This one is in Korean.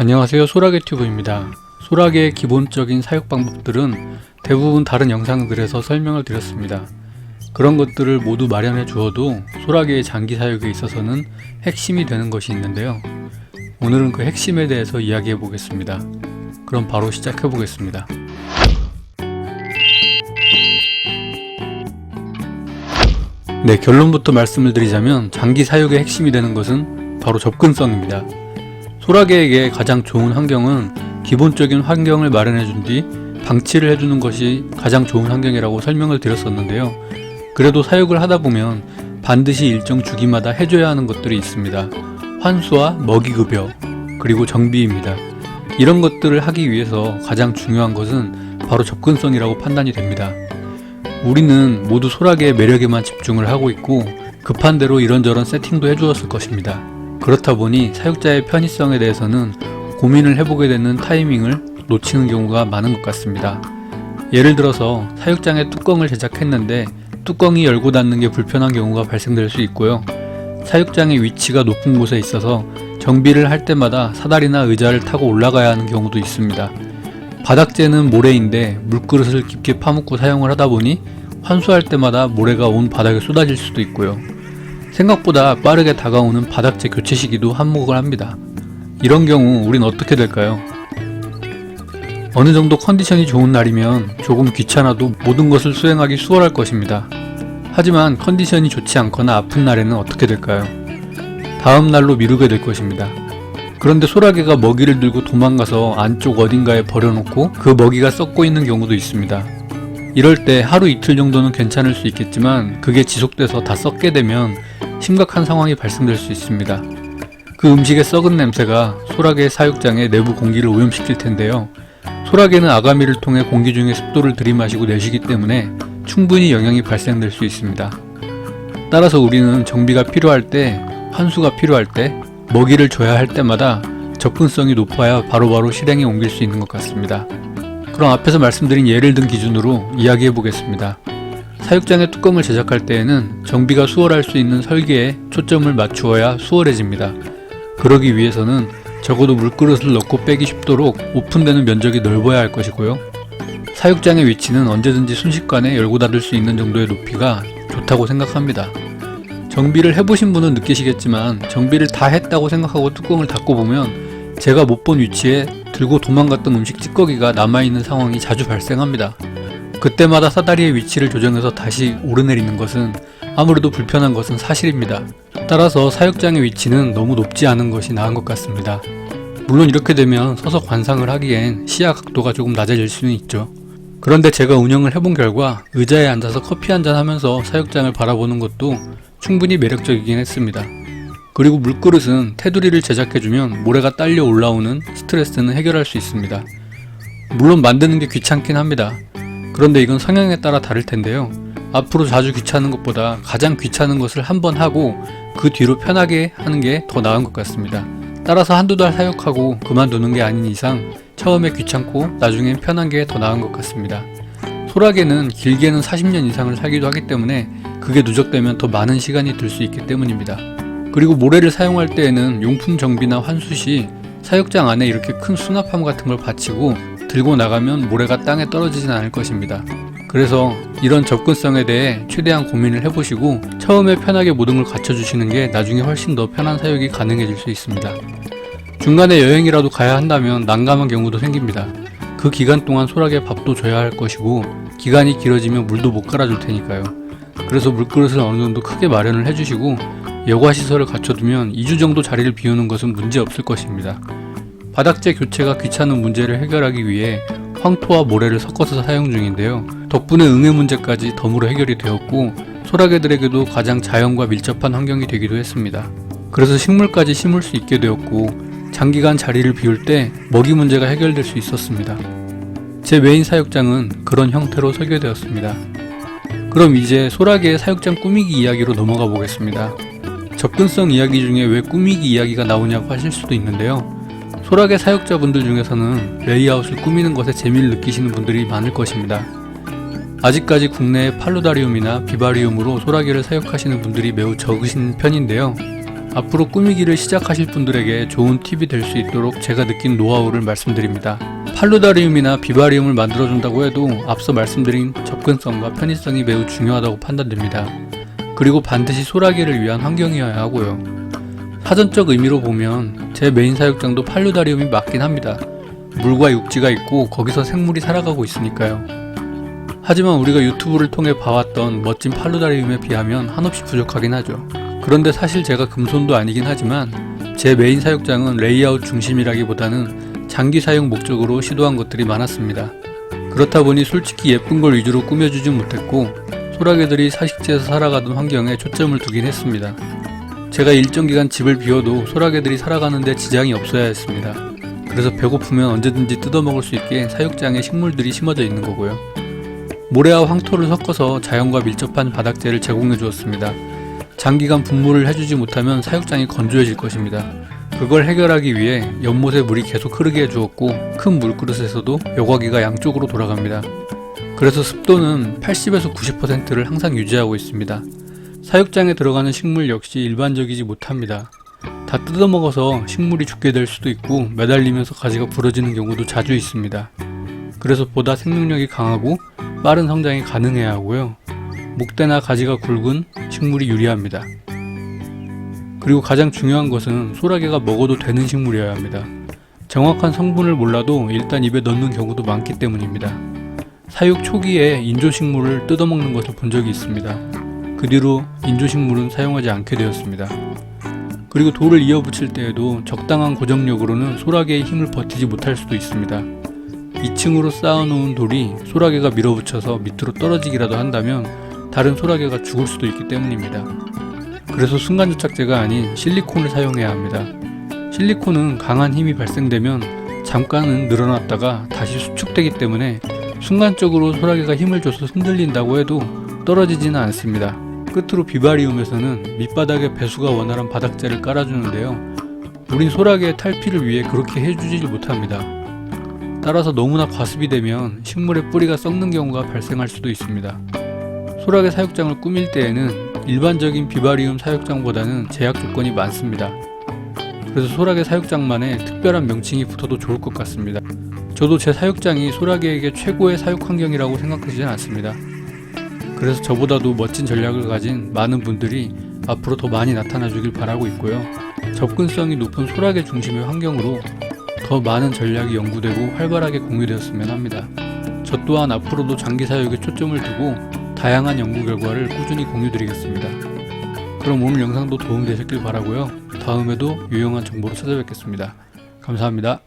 안녕하세요, 소라게 튜브입니다. 소라게의 기본적인 사육 방법들은 대부분 다른 영상들에서 설명을 드렸습니다. 그런 것들을 모두 마련해 주어도 소라게의 장기 사육에 있어서는 핵심이 되는 것이 있는데요. 오늘은 그 핵심에 대해서 이야기해 보겠습니다. 그럼 바로 시작해 보겠습니다. 네, 결론부터 말씀을 드리자면 장기 사육의 핵심이 되는 것은 바로 접근성입니다. 소라게에게 가장 좋은 환경은 기본적인 환경을 마련해 준 뒤 방치를 해주는 것이 가장 좋은 환경이라고 설명을 드렸었는데요. 그래도 사육을 하다 보면 반드시 일정 주기마다 해줘야 하는 것들이 있습니다. 환수와 먹이급여, 그리고 정비입니다. 이런 것들을 하기 위해서 가장 중요한 것은 바로 접근성이라고 판단이 됩니다. 우리는 모두 소라게의 매력에만 집중을 하고 있고 급한 대로 이런저런 세팅도 해주었을 것입니다. 그렇다 보니 사육자의 편의성에 대해서는 고민을 해보게 되는 타이밍을 놓치는 경우가 많은 것 같습니다. 예를 들어서 사육장에 뚜껑을 제작했는데 뚜껑이 열고 닫는 게 불편한 경우가 발생될 수 있고요. 사육장의 위치가 높은 곳에 있어서 정비를 할 때마다 사다리나 의자를 타고 올라가야 하는 경우도 있습니다. 바닥재는 모래인데 물그릇을 깊게 파묻고 사용을 하다 보니 환수할 때마다 모래가 온 바닥에 쏟아질 수도 있고요. 생각보다 빠르게 다가오는 바닥재 교체 시기도 한몫을 합니다. 이런 경우 우린 어떻게 될까요? 어느 정도 컨디션이 좋은 날이면 조금 귀찮아도 모든 것을 수행하기 수월할 것입니다. 하지만 컨디션이 좋지 않거나 아픈 날에는 어떻게 될까요? 다음 날로 미루게 될 것입니다. 그런데 소라게가 먹이를 들고 도망가서 안쪽 어딘가에 버려놓고 그 먹이가 썩고 있는 경우도 있습니다. 이럴 때 하루 이틀 정도는 괜찮을 수 있겠지만 그게 지속돼서 다 썩게 되면 심각한 상황이 발생될 수 있습니다. 그 음식의 썩은 냄새가 소라게 사육장의 내부 공기를 오염시킬 텐데요. 소라게는 아가미를 통해 공기 중에 습도를 들이마시고 내쉬기 때문에 충분히 영향이 발생될 수 있습니다. 따라서 우리는 정비가 필요할 때, 환수가 필요할 때, 먹이를 줘야 할 때마다 접근성이 높아야 바로바로 실행에 옮길 수 있는 것 같습니다. 그럼 앞에서 말씀드린 예를 든 기준으로 이야기해 보겠습니다. 사육장의 뚜껑을 제작할 때에는 정비가 수월할 수 있는 설계에 초점을 맞추어야 수월해집니다. 그러기 위해서는 적어도 물그릇을 넣고 빼기 쉽도록 오픈되는 면적이 넓어야 할 것이고요. 사육장의 위치는 언제든지 순식간에 열고 닫을 수 있는 정도의 높이가 좋다고 생각합니다. 정비를 해보신 분은 느끼시겠지만 정비를 다 했다고 생각하고 뚜껑을 닫고 보면 제가 못 본 위치에 들고 도망갔던 음식 찌꺼기가 남아있는 상황이 자주 발생합니다. 그때마다 사다리의 위치를 조정해서 다시 오르내리는 것은 아무래도 불편한 것은 사실입니다. 따라서 사육장의 위치는 너무 높지 않은 것이 나은 것 같습니다. 물론 이렇게 되면 서서 관상을 하기엔 시야 각도가 조금 낮아질 수는 있죠. 그런데 제가 운영을 해본 결과 의자에 앉아서 커피 한잔 하면서 사육장을 바라보는 것도 충분히 매력적이긴 했습니다. 그리고 물그릇은 테두리를 제작해주면 모래가 딸려 올라오는 스트레스는 해결할 수 있습니다. 물론 만드는 게 귀찮긴 합니다. 그런데 이건 성향에 따라 다를 텐데요. 앞으로 자주 귀찮은 것보다 가장 귀찮은 것을 한번 하고 그 뒤로 편하게 하는 게 더 나은 것 같습니다. 따라서 한두 달 사육하고 그만두는 게 아닌 이상 처음에 귀찮고 나중엔 편한 게 더 나은 것 같습니다. 소라게는 길게는 40년 이상을 살기도 하기 때문에 그게 누적되면 더 많은 시간이 들 수 있기 때문입니다. 그리고 모래를 사용할 때에는 용품 정비나 환수 시 사육장 안에 이렇게 큰 수납함 같은 걸 받치고 들고 나가면 모래가 땅에 떨어지진 않을 것입니다. 그래서 이런 접근성에 대해 최대한 고민을 해보시고 처음에 편하게 모든 걸 갖춰주시는 게 나중에 훨씬 더 편한 사육이 가능해질 수 있습니다. 중간에 여행이라도 가야 한다면 난감한 경우도 생깁니다. 그 기간 동안 소라게 밥도 줘야 할 것이고 기간이 길어지면 물도 못 갈아줄 테니까요. 그래서 물그릇을 어느 정도 크게 마련을 해주시고 여과시설을 갖춰두면 2주 정도 자리를 비우는 것은 문제 없을 것입니다. 바닥재 교체가 귀찮은 문제를 해결하기 위해 황토와 모래를 섞어서 사용 중인데요. 덕분에 응애 문제까지 덤으로 해결이 되었고 소라게들에게도 가장 자연과 밀접한 환경이 되기도 했습니다. 그래서 식물까지 심을 수 있게 되었고 장기간 자리를 비울 때 먹이 문제가 해결될 수 있었습니다. 제 메인 사육장은 그런 형태로 설계되었습니다. 그럼 이제 소라게의 사육장 꾸미기 이야기로 넘어가 보겠습니다. 접근성 이야기 중에 왜 꾸미기 이야기가 나오냐고 하실 수도 있는데요. 소라게 사육자분들 중에서는 레이아웃을 꾸미는 것에 재미를 느끼시는 분들이 많을 것입니다. 아직까지 국내에 팔루다리움이나 비바리움으로 소라게를 사육하시는 분들이 매우 적으신 편인데요. 앞으로 꾸미기를 시작하실 분들에게 좋은 팁이 될 수 있도록 제가 느낀 노하우를 말씀드립니다. 팔루다리움이나 비바리움을 만들어준다고 해도 앞서 말씀드린 접근성과 편의성이 매우 중요하다고 판단됩니다. 그리고 반드시 소라게를 위한 환경이어야 하고요. 사전적 의미로 보면 제 메인 사육장도 팔루다리움이 맞긴 합니다. 물과 육지가 있고 거기서 생물이 살아가고 있으니까요. 하지만 우리가 유튜브를 통해 봐왔던 멋진 팔루다리움에 비하면 한없이 부족하긴 하죠. 그런데 사실 제가 금손도 아니긴 하지만 제 메인 사육장은 레이아웃 중심이라기보다는 장기 사육 목적으로 시도한 것들이 많았습니다. 그렇다 보니 솔직히 예쁜 걸 위주로 꾸며주진 못했고 소라게들이 사식지에서 살아가던 환경에 초점을 두긴 했습니다. 제가 일정 기간 집을 비워도 소라게들이 살아가는데 지장이 없어야 했습니다. 그래서 배고프면 언제든지 뜯어먹을 수 있게 사육장에 식물들이 심어져 있는 거고요. 모래와 황토를 섞어서 자연과 밀접한 바닥재를 제공해 주었습니다. 장기간 분무를 해주지 못하면 사육장이 건조해질 것입니다. 그걸 해결하기 위해 연못에 물이 계속 흐르게 해주었고 큰 물그릇에서도 여과기가 양쪽으로 돌아갑니다. 그래서 습도는 80에서 90%를 항상 유지하고 있습니다. 사육장에 들어가는 식물 역시 일반적이지 못합니다. 다 뜯어먹어서 식물이 죽게 될 수도 있고 매달리면서 가지가 부러지는 경우도 자주 있습니다. 그래서 보다 생명력이 강하고 빠른 성장이 가능해야 하고요. 목대나 가지가 굵은 식물이 유리합니다. 그리고 가장 중요한 것은 소라게가 먹어도 되는 식물이어야 합니다. 정확한 성분을 몰라도 일단 입에 넣는 경우도 많기 때문입니다. 사육 초기에 인조식물을 뜯어먹는 것을 본 적이 있습니다. 그 뒤로 인조식물은 사용하지 않게 되었습니다. 그리고 돌을 이어붙일 때에도 적당한 고정력으로는 소라게의 힘을 버티지 못할 수도 있습니다. 2층으로 쌓아놓은 돌이 소라게가 밀어붙여서 밑으로 떨어지기라도 한다면 다른 소라게가 죽을 수도 있기 때문입니다. 그래서 순간접착제가 아닌 실리콘을 사용해야 합니다. 실리콘은 강한 힘이 발생되면 잠깐은 늘어났다가 다시 수축되기 때문에 순간적으로 소라게가 힘을 줘서 흔들린다고 해도 떨어지지는 않습니다. 끝으로 비바리움에서는 밑바닥에 배수가 원활한 바닥재를 깔아주는데요. 우린 소라게의 탈피를 위해 그렇게 해주질 못합니다. 따라서 너무나 과습이 되면 식물의 뿌리가 썩는 경우가 발생할 수도 있습니다. 소라게 사육장을 꾸밀 때에는 일반적인 비바리움 사육장보다는 제약 조건이 많습니다. 그래서 소라게 사육장만의 특별한 명칭이 붙어도 좋을 것 같습니다. 저도 제 사육장이 소라게에게 최고의 사육 환경이라고 생각하지는 않습니다. 그래서 저보다도 멋진 전략을 가진 많은 분들이 앞으로 더 많이 나타나 주길 바라고 있고요. 접근성이 높은 소라게 중심의 환경으로 더 많은 전략이 연구되고 활발하게 공유되었으면 합니다. 저 또한 앞으로도 장기 사육에 초점을 두고 다양한 연구 결과를 꾸준히 공유드리겠습니다. 그럼 오늘 영상도 도움되셨길 바라고요. 다음에도 유용한 정보로 찾아뵙겠습니다. 감사합니다.